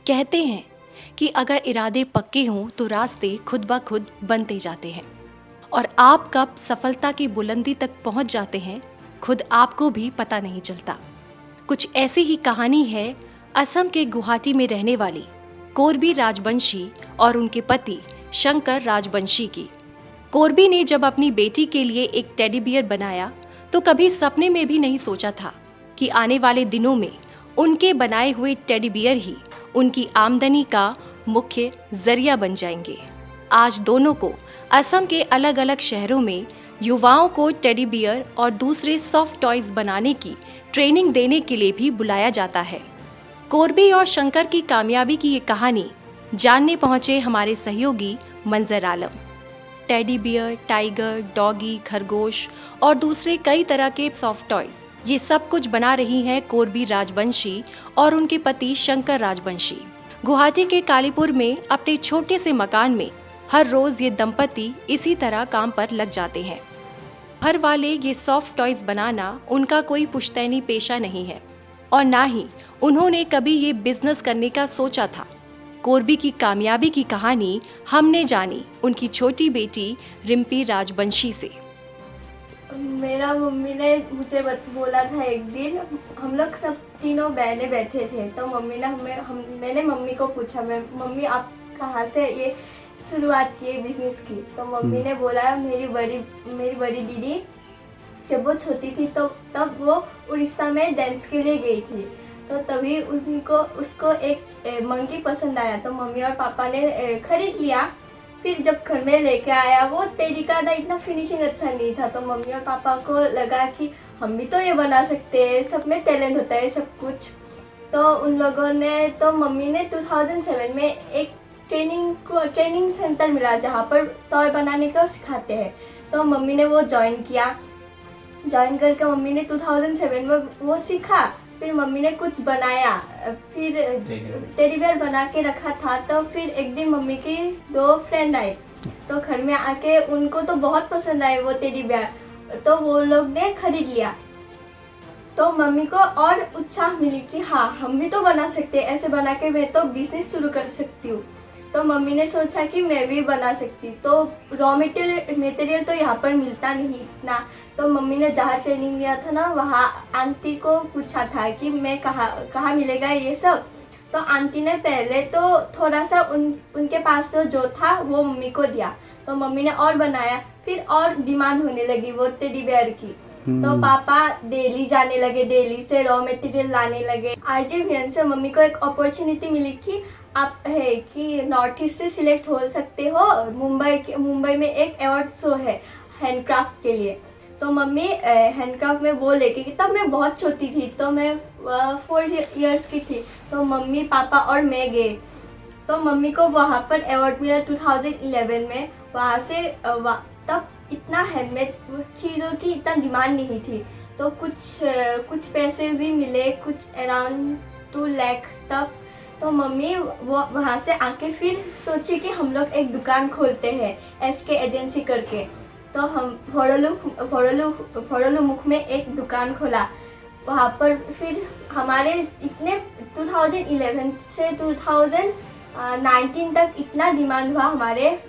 कहते हैं कि अगर इरादे पक्के हों तो रास्ते खुद ब खुद बनते जाते हैं और आप कब सफलता की बुलंदी तक पहुंच जाते हैं खुद आपको भी पता नहीं चलता। कुछ ऐसी ही कहानी है असम के गुवाहाटी में रहने वाली कोरबी राजवंशी और उनके पति शंकर राजवंशी की। कोरबी ने जब अपनी बेटी के लिए एक टेडी बियर बनाया तो कभी सपने में भी नहीं सोचा था कि आने वाले दिनों में उनके बनाए हुए टेडी बियर ही उनकी आमदनी का मुख्य जरिया बन जाएंगे। आज दोनों को असम के अलग अलग शहरों में युवाओं को टेडी बियर और दूसरे सॉफ्ट टॉयज बनाने की ट्रेनिंग देने के लिए भी बुलाया जाता है। कोरबी और शंकर की कामयाबी की ये कहानी जानने पहुंचे हमारे सहयोगी मंजर आलम। टेडी बियर, टाइगर, डॉगी, खरगोश और दूसरे कई तरह के सॉफ्ट टॉयज, ये सब कुछ बना रही हैं कोरबी राजवंशी और उनके पति शंकर राजवंशी। गुवाहाटी के कालीपुर में अपने छोटे से मकान में हर रोज ये दंपति इसी तरह काम पर लग जाते हैं। घर वाले ये सॉफ्ट टॉयज बनाना उनका कोई पुश्तैनी पेशा नहीं है और ना ही उन्होंने कभी ये बिजनेस करने का सोचा था। कोरबी की कामयाबी की कहानी हमने जानी उनकी छोटी बेटी रिम्पी राजवंशी से। मेरा मम्मी ने मुझे बोला था एक दिन, हम लोग सब तीनों बहनें बैठे थे तो मम्मी ने मैंने मम्मी को पूछा, मम्मी आप कहाँ से ये शुरुआत की बिजनेस की? तो मम्मी ने बोला मेरी बड़ी दीदी जब वो छोटी थी तो तब वो उड़ीसा में डांस के लिए गई थी, तो तभी उसको एक मंकी पसंद आया तो मम्मी और पापा ने खरीद लिया। फिर जब घर में लेके आया वो टेडी का इतना फिनिशिंग अच्छा नहीं था, तो मम्मी और पापा को लगा कि हम भी तो ये बना सकते हैं, सब में टैलेंट होता है सब कुछ। तो उन लोगों ने तो मम्मी ने 2007 में एक ट्रेनिंग सेंटर मिला जहाँ पर टॉय बनाने का सिखाते हैं, तो मम्मी ने वो ज्वाइन किया। ज्वाइन करके मम्मी ने 2007 में वो सीखा। फिर मम्मी ने कुछ बनाया, फिर टेडी बियर बना के रखा था। तो फिर एक दिन मम्मी की 2 फ्रेंड आए तो घर में आके उनको तो बहुत पसंद आए वो टेडी बियर, तो वो लोग ने खरीद लिया। तो मम्मी को और उत्साह मिली कि हाँ हम भी तो बना सकते हैं, ऐसे बना के मैं तो बिजनेस शुरू कर सकती हूँ। तो मम्मी ने सोचा कि मैं भी बना सकती, तो रॉ मटेरियल तो यहाँ पर मिलता नहीं इतना। तो मम्मी ने जहाँ ट्रेनिंग लिया था ना वहाँ आंटी को पूछा था कि मैं कहाँ मिलेगा ये सब। तो आंटी ने पहले तो थोड़ा सा उनके पास जो था वो मम्मी को दिया, तो मम्मी ने और बनाया। फिर और डिमांड होने लगी वो टेडी बियर की, तो पापा डेली जाने लगे, डेली से रॉ मटेरियल लाने लगे। RJVN से मम्मी को एक अपॉर्चुनिटी मिली कि आप है कि नॉर्थ ईस्ट से सिलेक्ट हो सकते हो, मुंबई में एक अवार्ड शो है हैंडक्राफ्ट के लिए। तो मम्मी हैंडक्राफ्ट में वो लेके गई। तब मैं बहुत छोटी थी, तो मैं 4 इयर्स की थी, तो मम्मी पापा और मैं गए। तो मम्मी को वहाँ पर अवार्ड मिला 2011 में। वहाँ से तब इतना हैंडमेड चीज़ों की इतना डिमांड नहीं थी, तो कुछ पैसे भी मिले, कुछ अराउंड 2 लाख तब। तो मम्मी वो वहाँ से आके फिर सोची कि हम लोग एक दुकान खोलते हैं SK एजेंसी करके। तो हम फोड़ोलू मुख में एक दुकान खोला। वहाँ पर फिर हमारे इतने 2011 से 2019 तक इतना डिमांड हुआ हमारे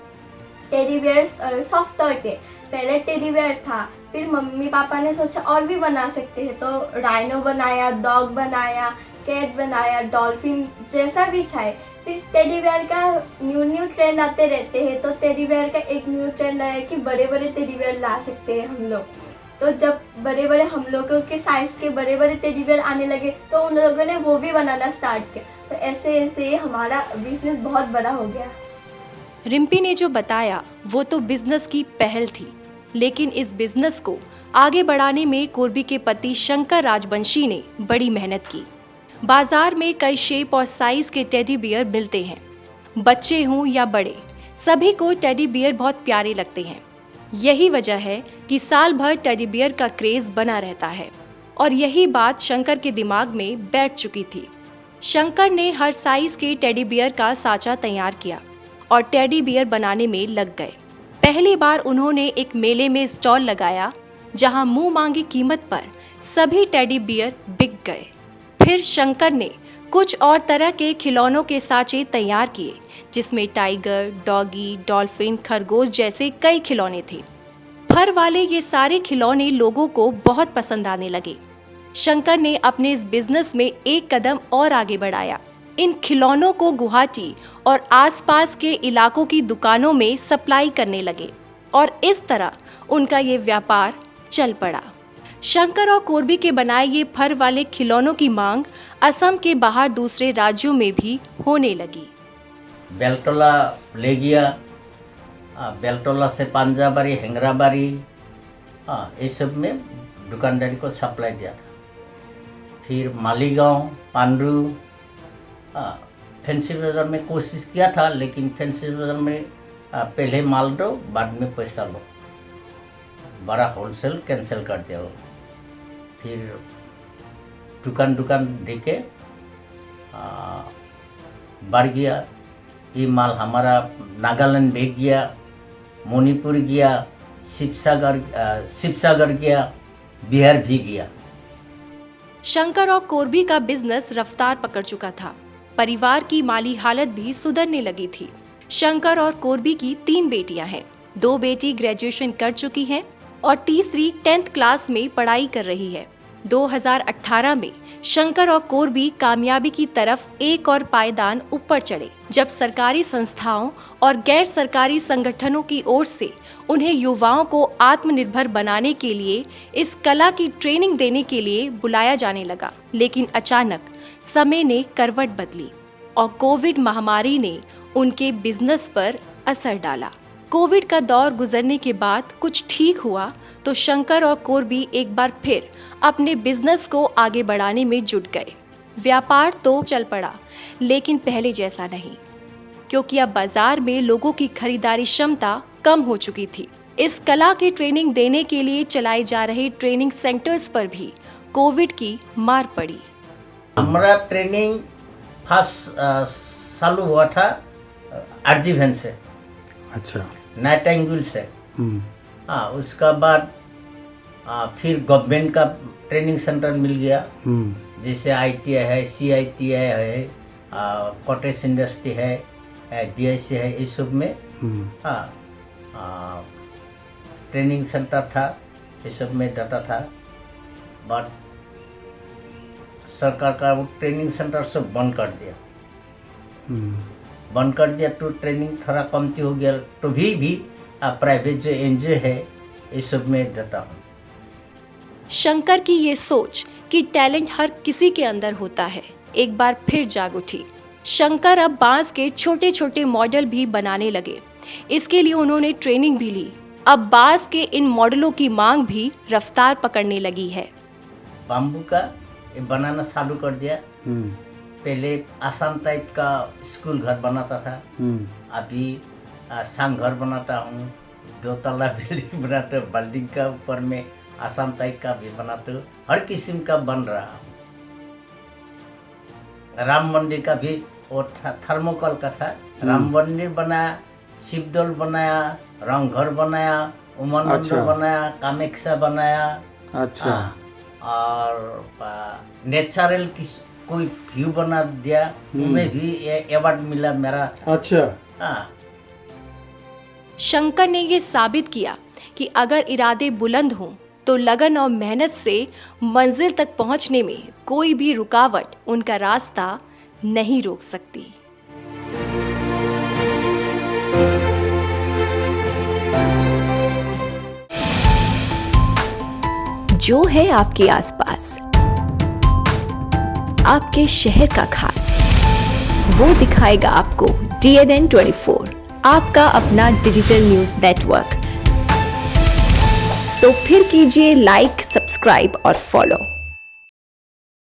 टेडी बियर सॉफ्ट टॉय के। पहले टेडी बियर था, फिर मम्मी पापा ने सोचा और भी बना सकते हैं, तो राइनो बनाया, डॉग बनाया, कैट बनाया, डॉल्फिन जैसा भी चाहे। फिर टेडी बियर का न्यू ट्रेंड आते रहते हैं, तो टेडी बियर का एक न्यू ट्रेंड आया कि बड़े टेडी बियर ला सकते हैं हम लोग। तो जब बड़े हम लोगों के साइज के बड़े टेडी बियर आने लगे तो उन लोगों ने वो भी बनाना स्टार्ट किया। तो ऐसे हमारा बिजनेस बहुत बड़ा हो गया। रिम्पी ने जो बताया वो तो बिजनेस की पहल थी, लेकिन इस बिजनेस को आगे बढ़ाने में कोरबी के पति शंकर राजवंशी ने बड़ी मेहनत की। बाजार में कई शेप और साइज के टेडी बियर मिलते हैं। बच्चे हों या बड़े, सभी को टेडी बियर बहुत प्यारे लगते हैं। यही वजह है कि साल भर टेडी बियर का क्रेज बना रहता है और यही बात शंकर के दिमाग में बैठ चुकी थी। शंकर ने हर साइज के टेडी बियर का साँचा तैयार किया और टेडी बियर बनाने में लग गए। पहली बार उन्होंने एक मेले में स्टॉल लगाया जहां मुंह मांगी कीमत पर सभी टेडी बियर बिक गए। फिर शंकर ने कुछ और तरह के खिलौनों के साँचे तैयार किए, जिसमें टाइगर, डॉगी, डॉल्फिन, खरगोश जैसे कई खिलौने थे। फर वाले ये सारे खिलौने लोगों को बहुत पसंद आने लगे। शंकर ने अपने इस बिजनेस में एक कदम और आगे बढ़ाया। इन खिलौनों को गुवाहाटी और आसपास के इलाकों की दुकानों में सप्लाई करने लगे और इस तरह उनका ये व्यापार चल पड़ा। शंकर और कोरबी के बनाए ये फर वाले खिलौनों की मांग असम के बाहर दूसरे राज्यों में भी होने लगी। बेलटोला ले गया, बेलटोला से पांजाबारी, हेंगराबारी, ये सब में दुकानदारी को सप्लाई दिया था। फिर मालीगांव, पांडू, फैंसी बाज़ार में कोशिश किया था, लेकिन फैंसी बाज़ार में पहले माल दो, बाद में पैसा लो, बड़ा होलसेल कैंसिल कर दिया वो। फिर दुकान देके बढ़ गया। ये माल हमारा नागालैंड भी गया, मणिपुर गया, शिवसागर गया, बिहार भी गया। शंकर और कोरबी का बिजनेस रफ्तार पकड़ चुका था। परिवार की माली हालत भी सुधरने लगी थी। शंकर और कोरबी की 3 बेटियां हैं। 2 बेटी ग्रेजुएशन कर चुकी हैं और तीसरी 10th क्लास में पढ़ाई कर रही है। 2018 में शंकर और कोरबी कामयाबी की तरफ एक और पायदान ऊपर चढ़े, जब सरकारी संस्थाओं और गैर सरकारी संगठनों की ओर से उन्हें युवाओं को आत्मनिर्भर बनाने के लिए इस कला की ट्रेनिंग देने के लिए बुलाया जाने लगा। लेकिन अचानक समय ने करवट बदली और कोविड महामारी ने उनके बिजनेस पर असर डाला। कोविड का दौर गुजरने के बाद कुछ ठीक हुआ तो शंकर और कोरबी एक बार फिर अपने बिजनेस को आगे बढ़ाने में जुट गए। व्यापार तो चल पड़ा, लेकिन पहले जैसा नहीं, क्योंकि अब बाजार में लोगों की खरीदारी क्षमता कम हो चुकी थी। इस कला की ट्रेनिंग देने के लिए चलाए जा रहे ट्रेनिंग सेंटर्स पर भी कोविड की मार पड़ी। हमारा ट्रेनिंग फर्स्ट चालू हुआ था आरजीवन से, अच्छा, नाइटिंगेल से। उसका बाद फिर गवर्नमेंट का ट्रेनिंग सेंटर मिल गया, जैसे ITI है, CITI है, कॉटेज इंडस्ट्री है, DIC है, इस सब में ट्रेनिंग सेंटर था, इस सब में जाता था। बट सरकार का वो ट्रेनिंग सेंटर सब बंद कर दिया, तो ट्रेनिंग थोड़ा कमती हो गया। तो भी प्राइवेट जो NGO है, इस सब में जाता हूँ। शंकर की ये सोच कि टैलेंट हर किसी के अंदर होता है, एक बार फिर जाग उठी। शंकर अब बांस के छोटे छोटे मॉडल भी बनाने लगे। इसके लिए उन्होंने ट्रेनिंग भी ली। अब बांस के इन मॉडलों की मांग भी रफ्तार पकड़ने लगी है। बाम्बू का ये बनाना चालू कर दिया। पहले आसाम टाइप का स्कूल घर बनाता था, अभी सांग घर बनाता हूँ, 2 तल्ला बिल्डिंग बनाते, बिल्डिंग का ऊपर में आसाम टाइप का भी बनाते, हर किस्म का बन रहा। राम मंदिर का भी वो थर्मोकोल का था, राम मंदिर बनाया, शिवदौल बनाया, रंगघर बनाया, उमन मंदिर बनाया, कामेक्षा बनाया। अच्छा, और नेचुरल कोई व्यू बना दिया, उनमें भी अवार्ड मिला मेरा। अच्छा, शंकर ने ये साबित किया कि अगर इरादे बुलंद हों तो लगन और मेहनत से मंजिल तक पहुंचने में कोई भी रुकावट उनका रास्ता नहीं रोक सकती। जो है आपके आसपास, आपके शहर का खास, वो दिखाएगा आपको DNN 24, आपका अपना डिजिटल न्यूज नेटवर्क। तो फिर कीजिए लाइक, सब्सक्राइब और फॉलो।